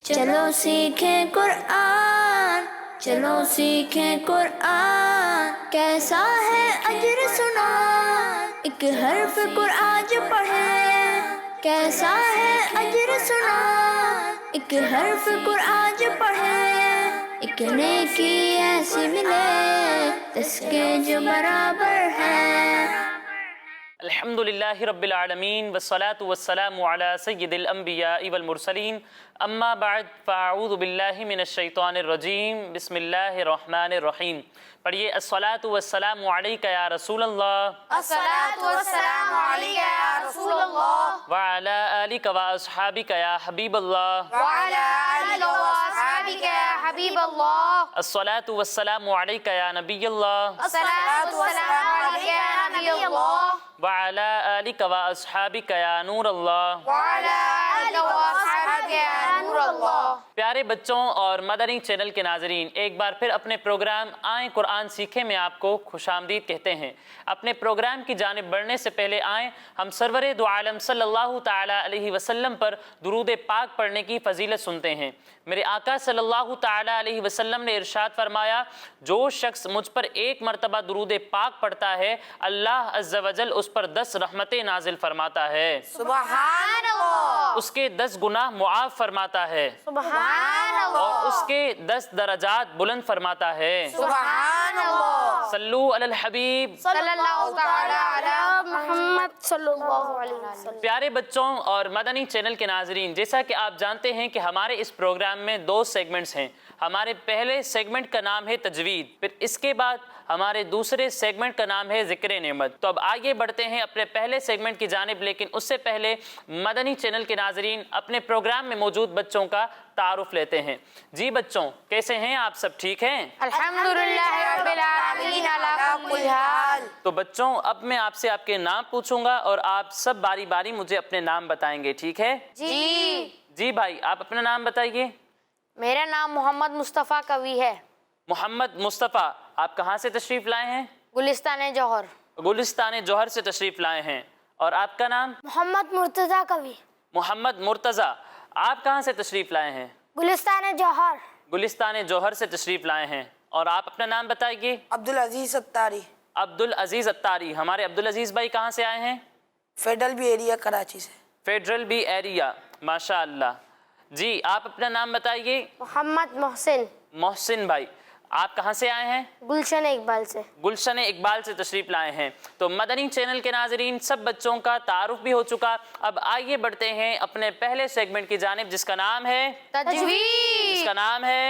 چلو سیکھیں قرآن، چلو سیکھیں قرآن، کیسا ہے اجر سنا، ایک حرف قرآن جو پڑھے، کیسا ہے اجر سنا، ایک حرف قرآن جو پڑھے، ایک نیکی ایسی ملے جس کے جو برابر ہے۔ الحمدللہ رب العالمین والصلاة والسلام علی سید الانبیاء والمرسلین، اما بعد فاعوذ باللہ من الشیطان الرجیم، بسم اللہ الرحمن الرحیم۔ پڑھیے الصلاة والسلام علیک یا رسول اللہ، الصلاة والسلام علیک یا رسول اللہ، وعلی آلک واصحابک یا حبیب اللہ، وعلی آلک واصحابک یا حبیب اللہ، الصلاة والسلام علیک یا نبی اللہ، الصلاة والسلام علیک یا نبی اللہ، وعلی آلک واصحابک یا نور اللہ۔ وعلی آلک واصحابک یا نور اللہ۔ پیارے بچوں اور مدنی چینل کے ناظرین، ایک بار پھر اپنے پروگرام آئیں قرآن سیکھیں میں آپ کو خوش آمدید کہتے ہیں۔ اپنے پروگرام کی جانب بڑھنے سے پہلے آئیں ہم سرور دو عالم صلی اللہ تعالیٰ علیہ وسلم پر درود پاک پڑھنے کی فضیلت سنتے ہیں۔ میرے آقا صلی اللہ تعالیٰ علیہ وسلم نے ارشاد فرمایا، جو شخص مجھ پر ایک مرتبہ درود پاک پڑھتا ہے اللہ عز و جل اس پر 10 رحمتیں نازل فرماتا ہے، سبحان اللہ، اس کے 10 گناہ معاف فرماتا ہے، سبحان اللہ، اور اس کے 10 درجات بلند فرماتا ہے۔ سبحان اللہ، صلو علی الحبیب۔ صلی اللہ تعالی علی محمد صلی اللہ علیہ وسلم۔ پیارے بچوں اور مدنی چینل کے ناظرین، جیسا کہ آپ جانتے ہیں کہ ہمارے اس پروگرام میں 2 سیگمنٹس ہیں۔ ہمارے پہلے سیگمنٹ کا نام ہے تجوید، پھر اس کے بعد ہمارے دوسرے سیگمنٹ کا نام ہے ذکر نعمت۔ تو اب آگے بڑھتے ہیں اپنے پہلے سیگمنٹ کی جانب، لیکن اس سے پہلے مدنی چینل کے ناظرین اپنے پروگرام میں موجود بچوں کا تعارف لیتے ہیں۔ جی بچوں، کیسے ہیں آپ؟ سب ٹھیک ہیں؟ الحمدللہ رب العالمین علی کل حال۔ تو بچوں اب میں آپ سے آپ کے نام پوچھوں گا اور آپ سب باری باری مجھے اپنے نام بتائیں گے، ٹھیک ہے؟ جی، جی بھائی، آپ اپنا نام بتائیے۔ میرا نام محمد مصطفیٰ کوی ہے، محمد مصطفیٰ، آپ کہاں سے تشریف لائے ہیں؟ گلستان جوہر۔ گلستان جوہر سے تشریف لائے ہیں۔ اور آپ کا نام؟ محمد مرتضیٰ کوی، محمد مرتضیٰ، آپ کہاں سے تشریف لائے ہیں؟ گلستان جوہر۔ گلستان جوہر سے تشریف لائے ہیں۔ اور آپ اپنا نام بتائیے۔ عبدالعزیز اتاری، عبدالعزیز اتاری، ہمارے عبدالعزیز بھائی کہاں سے آئے ہیں؟ فیڈرل بھی ایریا کراچی سے۔ فیڈرل بی ایریا، ماشاء اللہ۔ جی آپ اپنا نام بتائیے۔ محمد محسن، محسن بھائی، آپ کہاں سے آئے ہیں؟ گلشن اقبال سے۔ گلشن اقبال سے تشریف لائے ہیں۔ تو مدنی چینل کے ناظرین سب بچوں کا تعارف بھی ہو چکا، اب آئیے بڑھتے ہیں اپنے پہلے سیگمنٹ کی جانب جس کا نام ہے تجوید،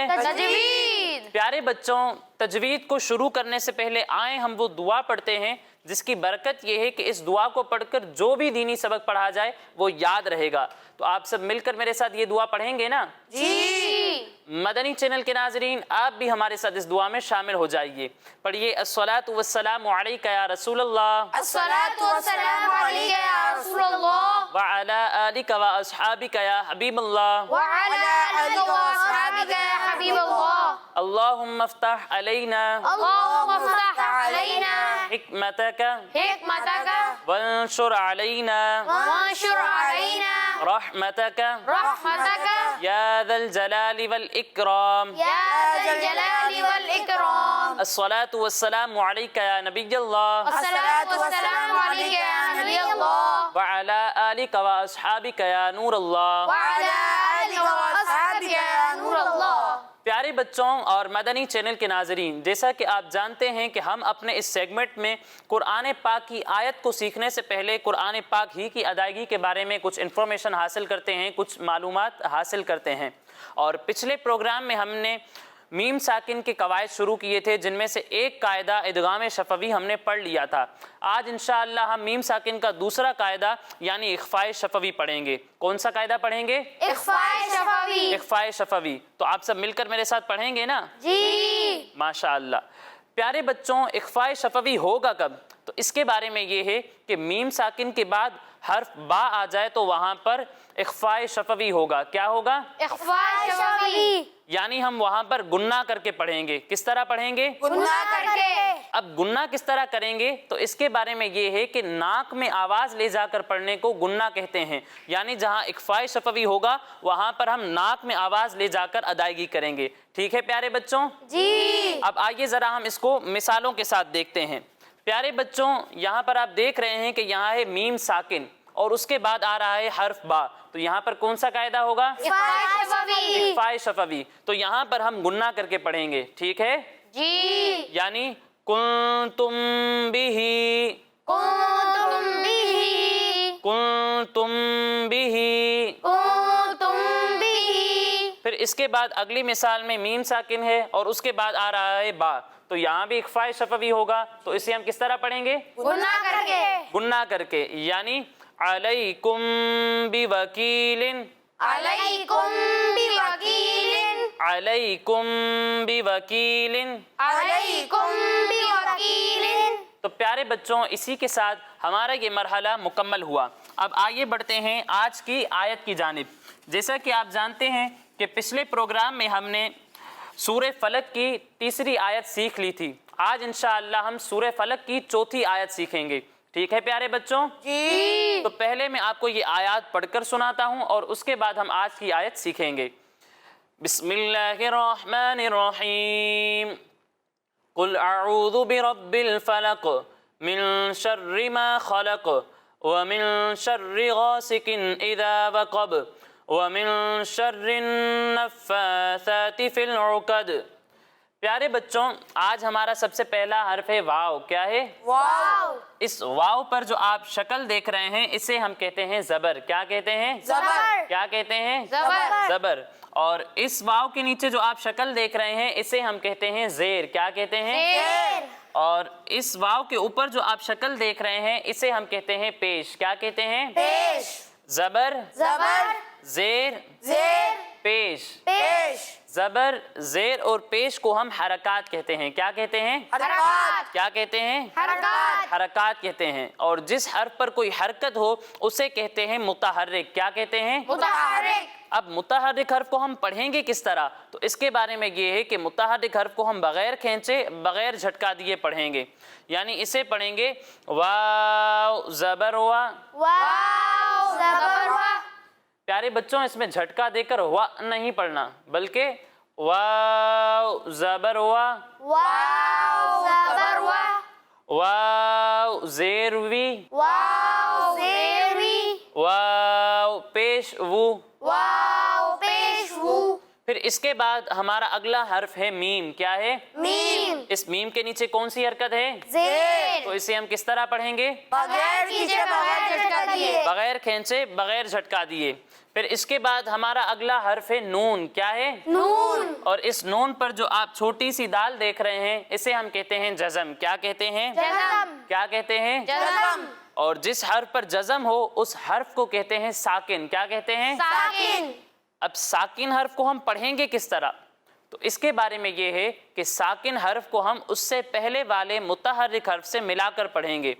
تجوید۔ پیارے بچوں، تجوید کو شروع کرنے سے پہلے آئیں ہم وہ دعا پڑھتے ہیں جس کی برکت یہ ہے کہ اس دعا کو پڑھ کر جو بھی دینی سبق پڑھا جائے وہ یاد رہے گا۔ تو آپ سب مل کر میرے ساتھ یہ دعا پڑھیں گے نا؟ جی۔ مدنی چینل کے ناظرین آپ بھی ہمارے ساتھ اس دعا میں شامل ہو جائیے۔ پڑھیے الصلاۃ والسلام علیک یا رسول اللہ، الصلاۃ والسلام علیک یا رسول اللہ، وعلی آلک واصحابک یا حبیب اللہ، وعلی آلک واصحابک یا حبیب اللہ۔ اللہم افتح علینا اللہم افتح علینا حکمتک حکمتک وانشر علینا وانشر علینا رحمتک رحمتک یا ذا الجلال والاکرام۔ یا ذا الجلال والاکرام۔ الصلاۃ والسلام علیک یا نبی اللہ، الصلاۃ والسلام علیک یا نبی اللہ، وعلی آلک واصحابک یا نور اللہ۔ وعلی آلک واصحابک یا نور اللہ۔ پیارے بچوں اور مدنی چینل کے ناظرین، جیسا کہ آپ جانتے ہیں کہ ہم اپنے اس سیگمنٹ میں قرآن پاک کی آیت کو سیکھنے سے پہلے قرآن پاک ہی کی ادائیگی کے بارے میں کچھ انفارمیشن حاصل کرتے ہیں، کچھ معلومات حاصل کرتے ہیں۔ اور پچھلے پروگرام میں ہم نے میم ساکن کے قواعد شروع کیے تھے، جن میں سے ایک قاعدہ ادغام شفوی ہم نے پڑھ لیا تھا۔ آج انشاءاللہ ہم میم ساکن کا دوسرا قاعدہ یعنی اخفاء شفوی پڑھیں گے۔ کون سا قاعدہ پڑھیں گے؟ اخفاء شفوی۔ اخفاء شفوی۔ تو آپ سب مل کر میرے ساتھ پڑھیں گے نا؟ جی۔ ماشاءاللہ۔ پیارے بچوں، اخفاء شفوی ہوگا کب؟ تو اس کے بارے میں یہ ہے کہ میم ساکن کے بعد حرف با آ جائے تو وہاں پر اخفاء شفوی ہوگا. کیا ہوگا؟ اخفاء شفوی. یعنی ہم وہاں پر گنہ کر کے پڑھیں گے. کس طرح پڑھیں گے؟ گنہ کر کے. اب گنہ کس طرح کریں گے تو اس کے بارے میں یہ ہے کہ ناک میں آواز لے جا کر پڑھنے کو گنہ کہتے ہیں. یعنی جہاں اخفاء شفوی ہوگا وہاں پر ہم ناک میں آواز لے جا کر ادائیگی کریں گے. ٹھیک ہے پیارے بچوں؟ جی. اب آئیے ذرا ہم اس کو مثالوں کے ساتھ دیکھتے ہیں. پیارے بچوں یہاں پر آپ دیکھ رہے ہیں کہ یہاں ہے میم ساکن اور اس کے بعد آ رہا ہے حرف با. تو یہاں پر کون سا قاعدہ ہوگا؟ اخفاء شفوی. اخفاء شفوی. تو یہاں پر ہم گنہ کر کے پڑھیں گے. ٹھیک ہے؟ جی. یعنی کنتم بہی، کنتم بہی، کنتم بہی. کنتم بہی. پھر اس کے بعد اگلی مثال میں میم ساکن ہے اور اس کے بعد آ رہا ہے با. تو یہاں بھی اخفاء شفوی ہوگا. تو اسے ہم کس طرح پڑھیں گے؟ گنہ کر کے. گنہ کر کے. یعنی علیکم بوکیل، علیکم بوکیل، علیکم بوکیل. علیکم بوکیل. تو پیارے بچوں اسی کے ساتھ ہمارا یہ مرحلہ مکمل ہوا. اب آئیے بڑھتے ہیں آج کی آیت کی جانب. جیسا کہ آپ جانتے ہیں کہ پچھلے پروگرام میں ہم نے سورہ فلق کی تیسری آیت سیکھ لی تھی. آج انشاءاللہ ہم سورہ فلق کی چوتھی آیت سیکھیں گے. ٹھیک ہے پیارے بچوں؟ جی. تو پہلے میں آپ کو یہ آیات پڑھ کر سناتا ہوں اور اس کے بعد ہم آج کی آیت سیکھیں گے. بسم اللہ الرحمن الرحیم. قل اعوذ برب الفلق من شر ما خلق ومن شر غاسق اذا وقب ومن شر النفاثات في العقد. پیارے بچوں آج ہمارا سب سے پہلا حرف ہے واو. کیا ہے؟ واو. اس واو پر جو آپ شکل دیکھ رہے ہیں اسے ہم کہتے ہیں زبر. کیا کہتے ہیں؟ زبر. کیا کہتے ہیں؟ زبر. زبر. اور اس واو کے نیچے جو آپ شکل دیکھ رہے ہیں اسے ہم کہتے ہیں زیر. کیا کہتے ہیں؟ زیر. اور اس واو کے اوپر جو آپ شکل دیکھ رہے ہیں اسے ہم کہتے ہیں پیش. کیا کہتے ہیں؟ پیش. زبر، زبر. زیر، زیر. پیش. پیش. زبر، زیر اور پیش کو ہم حرکات کہتے ہیں. کیا کہتے ہیں؟ حرکات. کیا کہتے ہیں؟ حرکات. حرکات کہتے ہیں. اور جس حرف پر کوئی حرکت ہو اسے کہتے ہیں متحرک. کیا کہتے ہیں؟ متحرک. اب متحرک حرف کو ہم پڑھیں گے کس طرح تو اس کے بارے میں یہ ہے کہ متحرک حرف کو ہم بغیر کھینچے بغیر جھٹکا دیے پڑھیں گے. یعنی اسے پڑھیں گے واو زبر وا. واو زبر وا. پیارے بچوں اس میں جھٹکا دے کر وا نہیں پڑھنا بلکہ واو زبر وا. واو زبر وا. واو زیر وی. واو زیر وی. واو پیش وو. واو پیش وو. پھر اس کے بعد ہمارا اگلا حرف ہے میم. کیا ہے؟ میم. اس میم کے نیچے کون سی حرکت ہے؟ زیر. تو اسے ہم کس طرح پڑھیں گے؟ بغیر کھینچے بغیر جھٹکا دیے. بغیر کھینچے بغیر جھٹکا دیے. پھر اس کے بعد ہمارا اگلا حرف ہے نون. کیا ہے؟ نون. اور اس نون پر جو آپ چھوٹی سی دال دیکھ رہے ہیں اسے ہم کہتے ہیں جزم. کیا کہتے ہیں؟ جزم. کیا کہتے ہیں؟ جزم. اور جس حرف پر جزم ہو اس حرف کو کہتے ہیں ساکن. کیا کہتے ہیں؟ ساکن. اب ساکن حرف کو ہم پڑھیں گے کس طرح تو اس کے بارے میں یہ ہے کہ ساکن حرف کو ہم اس سے پہلے والے متحرک حرف سے ملا کر پڑھیں گے.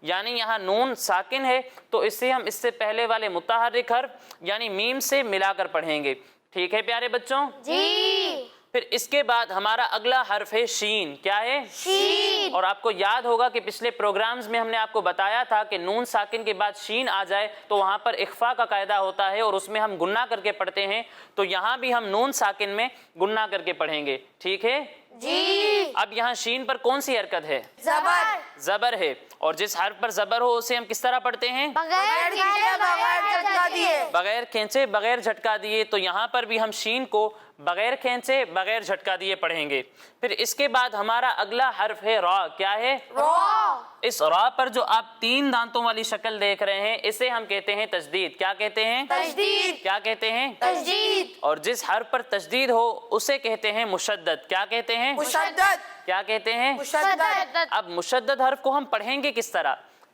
یعنی یہاں نون ساکن ہے تو اسے ہم اس سے پہلے والے متحرک حرف یعنی میم سے ملا کر پڑھیں گے. ٹھیک ہے پیارے بچوں؟ جی. پھر اس کے بعد ہمارا اگلا حرف ہے شین. کیا ہے؟ شین. اور آپ کو یاد ہوگا کہ پچھلے پروگرامز میں ہم نے آپ کو بتایا تھا کہ نون ساکن کے بعد شین آ جائے تو وہاں پر اخفاء کا قاعدہ ہوتا ہے اور اس میں ہم گنہ کر کے پڑھتے ہیں. تو یہاں بھی ہم نون ساکن میں گنہ کر کے پڑھیں گے. ٹھیک ہے؟ جی. اب یہاں شین پر کون سی حرکت ہے؟ زبر. زبر ہے. اور جس حرف پر زبر ہو اسے ہم کس طرح پڑھتے ہیں؟ بغیر کھینچے بغیر جھٹکا دیے. بغیر کھینچے بغیر جھٹکا دیے. تو یہاں پر بھی ہم شین کو بغیر کھینچے بغیر جھٹکا دیے پڑھیں گے. پھر اس کے بعد ہمارا اگلا حرف ہے را. کیا ہے؟ را. اس را پر جو آپ 3 دانتوں والی شکل دیکھ رہے ہیں اسے ہم کہتے ہیں تشدید. کیا کہتے ہیں؟ تشدید. کیا کہتے ہیں؟ تشدید. اور جس حرف پر تشدید ہو اسے کہتے ہیں مشدد. کیا کہتے ہیں؟ مشدد. کیا کہتے ہیں؟ مشدد. اب مشدد حرف کو ہم پڑھیں گے کس طرح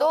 2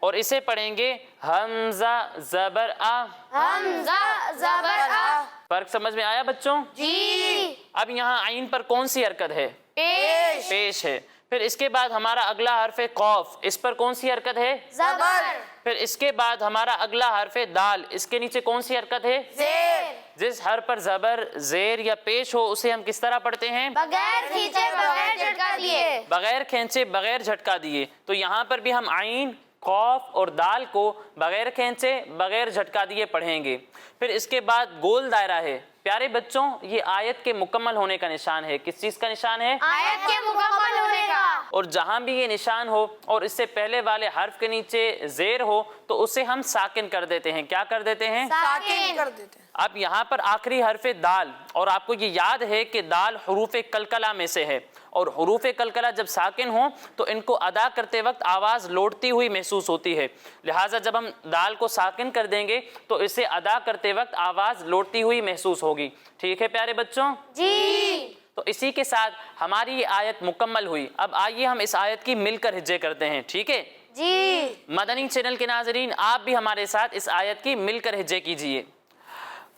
اور اسے پڑھیں گے حمزہ زبر آ. حمزہ زبر آ. فرق سمجھ میں آیا بچوں؟ جی. اب یہاں عین پر کون سی حرکت ہے؟ پیش. پیش ہے. پھر اس کے بعد ہمارا اگلا حرف قوف، اس پر کون سی حرکت ہے؟ زبر. پھر اس کے بعد ہمارا اگلا حرف دال، اس کے نیچے کون سی حرکت ہے؟ زیر. جس حرف پر زبر، زیر یا پیش ہو اسے ہم کس طرح پڑھتے ہیں؟ بغیر کھینچے بغیر جھٹکا دیے. بغیر کھینچے بغیر جھٹکا دیے. تو یہاں پر بھی ہم عین، قوف اور دال کو بغیر کھینچے بغیر جھٹکا دیے پڑھیں گے. پھر اس کے بعد گول دائرہ ہے. پیارے بچوں یہ آیت کے مکمل ہونے کا نشان ہے. کس چیز کا نشان ہے؟ آیت کے مکمل ہونے کا. اور جہاں بھی یہ نشان ہو اور اس سے پہلے والے حرف کے نیچے زیر ہو تو اسے ہم ساکن کر دیتے ہیں. کیا کر دیتے ہیں؟ ساکن کر دیتے ہیں. اب یہاں پر آخری حرف دال، اور آپ کو یہ یاد ہے کہ دال حروف کلکلہ میں سے ہے، اور حروف کلکلہ جب ساکن ہوں تو ان کو ادا کرتے وقت آواز لوٹتی ہوئی محسوس ہوتی ہے. لہٰذا جب ہم دال کو ساکن کر دیں گے تو اسے ادا کرتے وقت آواز لوٹتی ہوئی محسوس ہوگی. ٹھیک ہے پیارے بچوں؟ جی. تو اسی کے ساتھ ہماری یہ آیت مکمل ہوئی. اب آئیے ہم اس آیت کی مل کر ہجے کرتے ہیں. ٹھیک ہے؟ جی. مدنی چینل کے ناظرین آپ بھی ہمارے ساتھ اس آیت کی مل کر ہجے کیجئے.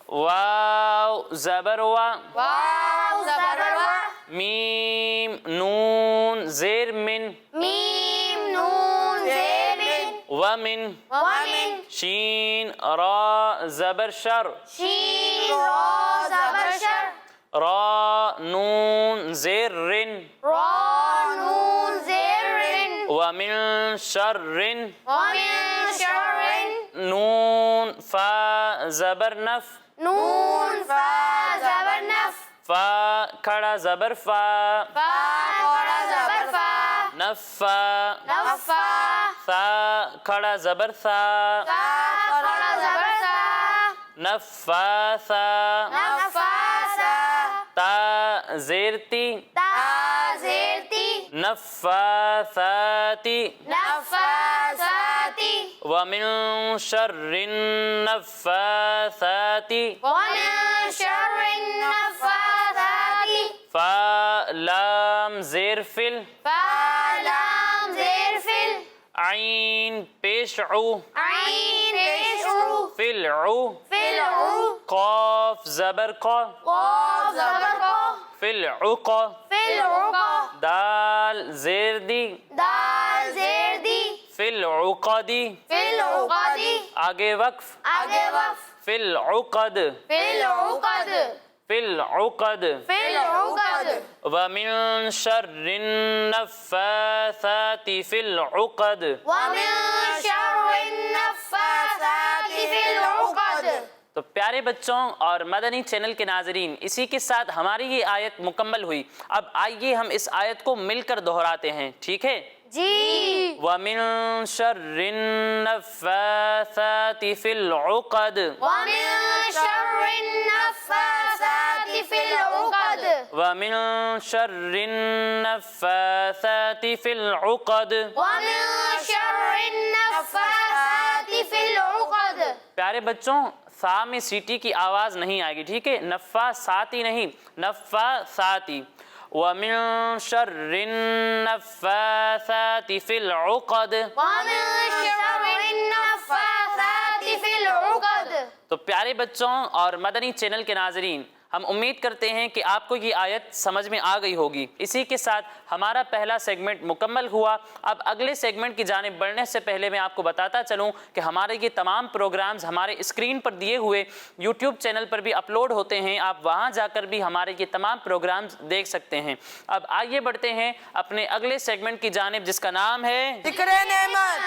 واو زبر وا. واو زبر وا. میم نون زیر من. میم نون زیر من. ومن. ومن. شین را زبر شر. شین را زبر شر. را نون زیر رن. را نون زیر رن. ومن شر رن. ومن شر نون فا زبر نف. نون فا زبر نف. فا کھڑا زبر فا. فا کھڑا زبر فا. نفا. نفا. ثا کھڑا زبر ثا. فا کھڑا زبر سا. نفا ثا. نفا سا. تا زیر تی. تا زیر تی. نفا ثاتی. نفا ساتی. ومن شر النفاثات. ومن شر النفاثات. فا لام زیر فل. فا لام زیر فل. عین پیش عو. عین پیش عو. فل عو. فل عو. قاف زبر قا. قاف زبر قا. فل عقا. فل عقا. دال زیر دی. دال زیر دی. فل عقدی. فل عقدی. آگے وقف. آگے وقف. فل عقد. فل عقد. فل عقد. فل عقد. ومن شر النفاثات في العقد. ومن شر النفاثات في العقد. تو پیارے بچوں اور مدنی چینل کے ناظرین اسی کے ساتھ ہماری یہ آیت مکمل ہوئی. اب آئیے ہم اس آیت کو مل کر دہراتے ہیں. ٹھیک ہے؟ جی. وَمِن شَرِّ النَّفَّاثَاتِ فِي الْعُقَدِ. ومن شر النفاثات في العقد. وَمِن شَرِّ النَّفَّاثَاتِ فِي الْعُقَدِ. ومن شر النفاثات في العقد. پیارے بچوں سا میں سیٹی کی آواز نہیں آئے گی. ٹھیک ہے؟ نفا ساتی نہیں، نفا ساتی. وَمِن شَرِّ النَّفَّاثَاتِ فِي الْعُقَدِ. ومن شر النفاثات في العقد. تو پیارے بچوں اور مدنی چینل کے ناظرین ہم امید کرتے ہیں کہ آپ کو یہ آیت سمجھ میں آ گئی ہوگی. اسی کے ساتھ ہمارا پہلا سیگمنٹ مکمل ہوا. اب اگلے سیگمنٹ کی جانب بڑھنے سے پہلے میں آپ کو بتاتا چلوں کہ ہمارے یہ تمام پروگرامز ہمارے اسکرین پر دیے ہوئے یوٹیوب چینل پر بھی اپلوڈ ہوتے ہیں. آپ وہاں جا کر بھی ہمارے یہ تمام پروگرامز دیکھ سکتے ہیں. اب آئیے بڑھتے ہیں اپنے اگلے سیگمنٹ کی جانب جس کا نام ہے ذکر نعمت.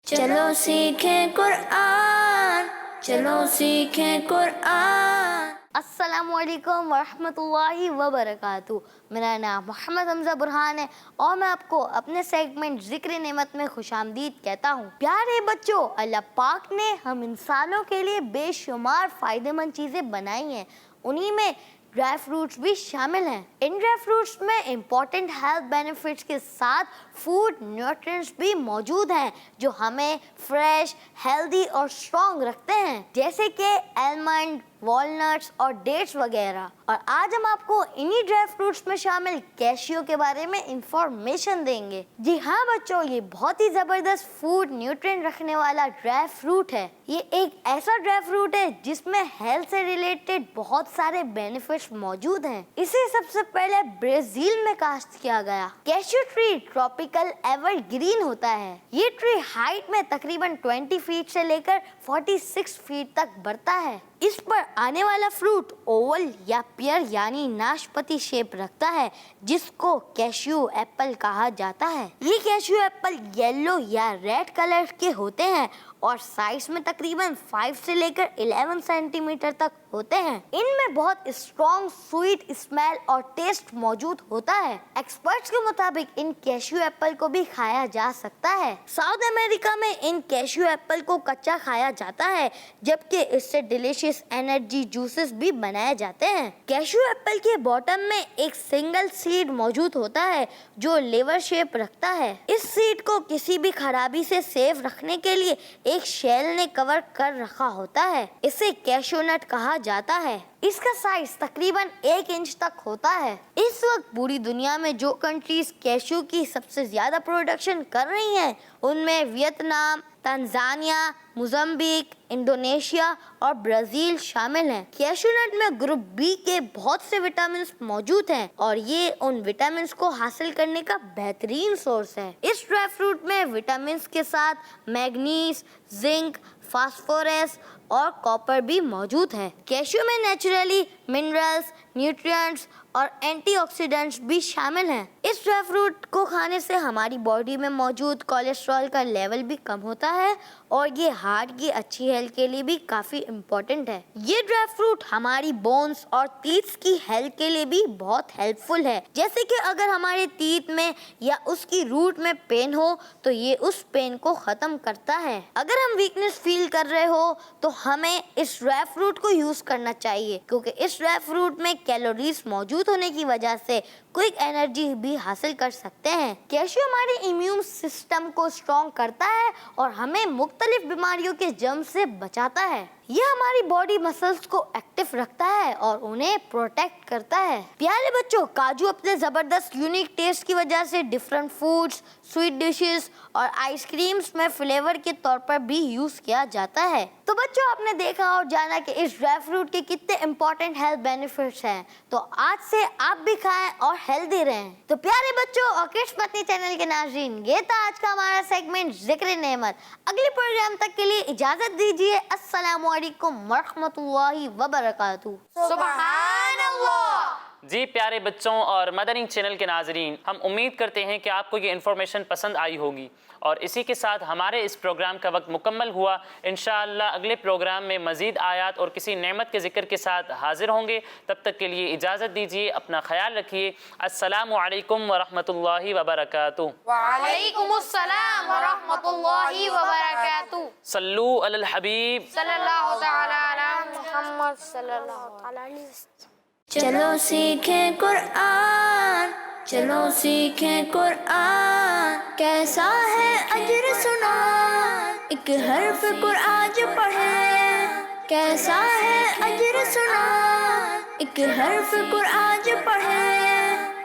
چلو سیکھیں قرآن، چلو سیکھیں قرآن. السلام علیکم ورحمۃ اللہ وبرکاتہ. میرا نام محمد حمزہ برہان ہے اور میں آپ کو اپنے سیگمنٹ ذکر نعمت میں خوش آمدید کہتا ہوں. پیارے بچوں اللہ پاک نے ہم انسانوں کے لیے بے شمار فائدہ مند چیزیں بنائی ہیں. انہی میں ڈرائی فروٹس بھی شامل ہیں. ان ڈرائی فروٹس میں امپورٹنٹ ہیلتھ بینیفٹس کے ساتھ فوڈ نیوٹرینٹس بھی موجود ہیں جو ہمیں فریش، ہیلدی اور اسٹرانگ رکھتے ہیں، جیسے کہ المنڈ، walnuts اور dates وغیرہ. اور آج ہم آپ کو انہی ڈرائی فروٹس میں شامل کیشیو کے بارے میں انفارمیشن دیں گے. جی ہاں بچوں، یہ بہت ہی زبردست فوڈ نیوٹرین رکھنے والا ڈرائی فروٹ ہے. یہ ایک ایسا ڈرائی فروٹ ہے جس میں ہیلتھ سے ریلیٹڈ بہت سارے بینیفٹس موجود ہیں. اسے سب سے پہلے برازیل میں کاشت کیا گیا. Casio tree tropical ever green ہوتا ہے. یہ ٹری ہائٹ میں تقریباً 20 فیٹ سے لے کر 46 فیٹ تک بڑھتا ہے. اس پر آنے والا فروٹ اوول یا پیئر یعنی ناشپتی شیپ رکھتا ہے، جس کو کیشیو ایپل کہا جاتا ہے. یہ کیشیو ایپل یلو یا ریڈ کلر کے ہوتے ہیں اور سائز میں تقریباً 5 سے لے کر 11 سینٹی میٹر تک ہوتے ہیں. ان میں بہت اسٹرانگ سویٹ اسمیل اور ٹیسٹ موجود ہوتا ہے. ایکسپرٹس کے مطابق ان کیشیو ایپل کو بھی کھایا جا سکتا ہے. ساؤتھ امریکہ میں ان کیشیو ایپل کو کچا کھایا جاتا ہے، جبکہ اس سے ڈیلیشیس انرجی جوسز بھی بنائے جاتے ہیں. کیشیو ایپل کے باٹم میں ایک سنگل سیڈ موجود ہوتا ہے جو لیور شیپ رکھتا ہے. اس سیڈ کو کسی بھی خرابی سے سیف رکھنے کے لیے ایک شیل نے کور کر رکھا ہوتا ہے. اسے کیشیو نٹ کہا جاتا ہے. اس کا سائز تقریباً 1 انچ تک ہوتا ہے. اس وقت پوری دنیا میں جو کنٹریز کیشیو کی سب سے زیادہ پروڈکشن کر رہی ہیں ان میں ویتنام، تنزانیہ، موزمبیق، انڈونیشیا اور برازیل شامل ہیں. کیشیو نٹ میں گروپ بی کے بہت سے وٹامنز موجود ہیں اور یہ ان وٹامنز کو حاصل کرنے کا بہترین سورس ہے. اس ڈرائی فروٹ میں وٹامنز کے ساتھ میگنیز، زنک، فاسفورس اور کاپر بھی موجود ہے. کیشیو میں نیچرلی منرلز، نیوٹرینٹس اور اینٹی آکسیڈنٹس بھی شامل ہیں. اس ڈرائی فروٹ کو کھانے سے ہماری باڈی میں موجود کولیسٹرول کا لیول بھی کم ہوتا ہے اور یہ ہارٹ کی اچھی ہیلتھ کے لیے بھی کافی امپورٹنٹ ہے. یہ ڈرائی فروٹ ہماری بونز اور ٹیتھ کی ہیلتھ کے لیے بھی بہت ہیلپ فل ہے. جیسے کہ اگر ہمارے ٹیتھ میں یا اس کی روٹ میں پین ہو تو یہ اس پین کو ختم کرتا ہے. اگر ہم ویکنس فیل کر رہے ہو تو ہمیں اس ڈرائی فروٹ کو یوز کرنا چاہیے، کیونکہ اس ڈرائی فروٹ میں کیلوریز موجود ہونے کی وجہ سے کوئک انرجی بھی حاصل کر سکتے ہیں. کیشیو ہمارے امیون سسٹم کو اسٹرانگ کرتا ہے اور ہمیں مختلف بیماریوں کے جرم سے بچاتا ہے. یہ ہماری باڈی مسلز کو ایکٹیو رکھتا ہے اور انہیں پروٹیکٹ کرتا ہے. پیارے بچوں، کاجو اپنے زبردست یونیک ٹیسٹ کی وجہ سے ڈفرینٹ فوڈز، سویٹ ڈشز اور آئس کریمز میں فلیور کے طور پر بھی یوز کیا جاتا ہے. تو بچوں، آپ نے دیکھا اور جانا کہ اس ڈرائی فروٹ کے کتنے امپورٹنٹ ہیلتھ بینیفٹس ہیں. تو آج سے آپ بھی کھائیں اور ہیلدی رہیں. تو پیارے بچوں اور کڈس مدنی چینل کے ناظرین، یہ تھا آج کا ہمارا سیگمنٹ ذکر نعمت. اگلے پروگرام تک کے لیے اجازت دیجیے. السلام علیکم ورحمۃ اللہ وبرکاتہ. سبحان اللہ. جی پیارے بچوں اور مدنی چینل کے ناظرین، ہم امید کرتے ہیں کہ آپ کو یہ انفارمیشن پسند آئی ہوگی اور اسی کے ساتھ ہمارے اس پروگرام کا وقت مکمل ہوا. انشاءاللہ اگلے پروگرام میں مزید آیات اور کسی نعمت کے ذکر کے ساتھ حاضر ہوں گے. تب تک کے لیے اجازت دیجیے. اپنا خیال رکھیے. السلام علیکم ورحمۃ اللہ وبرکاتہ. وعلیکم السلام ورحمۃ اللہ وبرکاتہ. صلو علی الحبیب. صلی اللہ تعالی علی محمد صلی اللہ تعالی علیہ وسلم. چلو سیکھیں قرآن، چلو سیکھیں قرآن. کیسا ہے اجر سنا ایک حرف قرآن جو پڑھے. کیسا ہے اجر سنا ایک حرف قرآن جو پڑھے.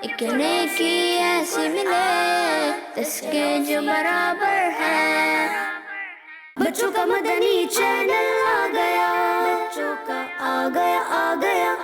ایک نیکی ایسی ملے اس کے جو برابر ہے. بچوں کا مدنی چینل آ گیا، بچوں کا آ گیا آ گیا.